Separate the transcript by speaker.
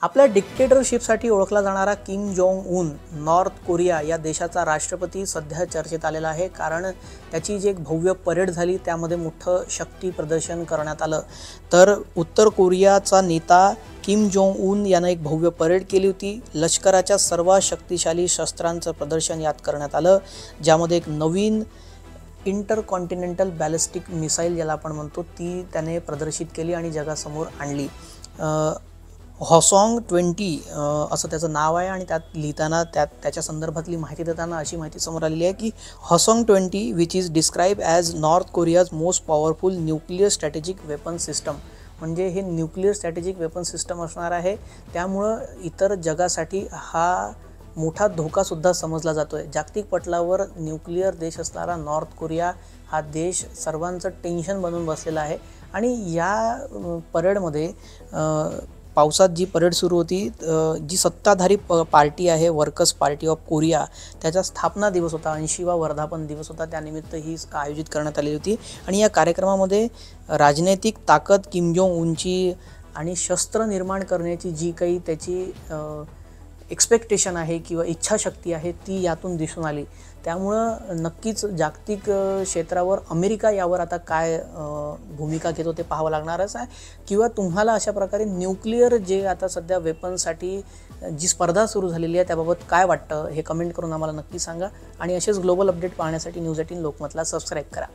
Speaker 1: आपल्या डिक्टेटरशिपसाठी ओळखला जाणारा Kim Jong Un north Korea या देशाचा राष्ट्रपती सध्या चर्चेत आलेला आहे। कारण त्याची जी एक भव्य परेड झाली त्यामध्ये मोठं शक्ती प्रदर्शन करण्यात आलं। तर उत्तर कोरियाचा नेता किम जोंग उन याने एक भव्य परेड केली होती। लष्कराच्या सर्वात शक्तिशाली शस्त्रांचं प्रदर्शन यात करण्यात आलं, ज्यामध्ये एक नवीन इंटरकॉन्टिनेंटल बॅलिस्टिक मिसाईल ज्याला आपण म्हणतो ती त्याने प्रदर्शित केली आणि जगासमोर आणली। हॉसॉंग-20 असं त्याचं नाव आहे आणि त्यात लिहिताना त्याच्या संदर्भातली माहिती देताना अशी माहिती समोर आलेली आहे की Hwasong twenty which is described as North Korea's most powerful nuclear strategic weapon system. म्हणजे हे न्यूक्लिअर स्ट्रॅटेजिक वेपन सिस्टम असणार आहे, त्यामुळं इतर जगासाठी हा मोठा धोकासुद्धा समजला जातो आहे। जागतिक पटलावर न्यूक्लिअर देश असणारा नॉर्थ कोरिया हा देश सर्वांचं टेन्शन बनून बसलेला आहे। आणि या परेडमध्ये पावसात जी परेड सुरू होती, जी सत्ताधारी पार्टी आहे वर्कर्स पार्टी ऑफ कोरिया, त्याचा स्थापना दिवस होता, 80वा वर्धापन दिवस होता, त्यानिमित्त ही आयोजित करण्यात आली होती। आणि या कार्यक्रमामध्ये राजनैतिक ताकद किम जोंग उनची आणि शस्त्र निर्माण करण्याची जी काही त्याची एक्सपेक्टेशन आहे किंवा इच्छाशक्ती आहे ती यातून दिसून आली। त्यामुळं नक्कीच जागतिक क्षेत्रावर अमेरिका यावर आता काय भूमिका घेतो ते पाहावं लागणारच आहे। किंवा तुम्हाला अशा प्रकारे न्यूक्लिअर जे आता सध्या वेपनसाठी जी स्पर्धा सुरू झालेली आहे त्याबाबत काय वाटतं हे कमेंट करून आम्हाला नक्की सांगा। आणि असेच ग्लोबल अपडेट पाहण्यासाठी न्यूज 18 लोकमतला सबस्क्राईब करा।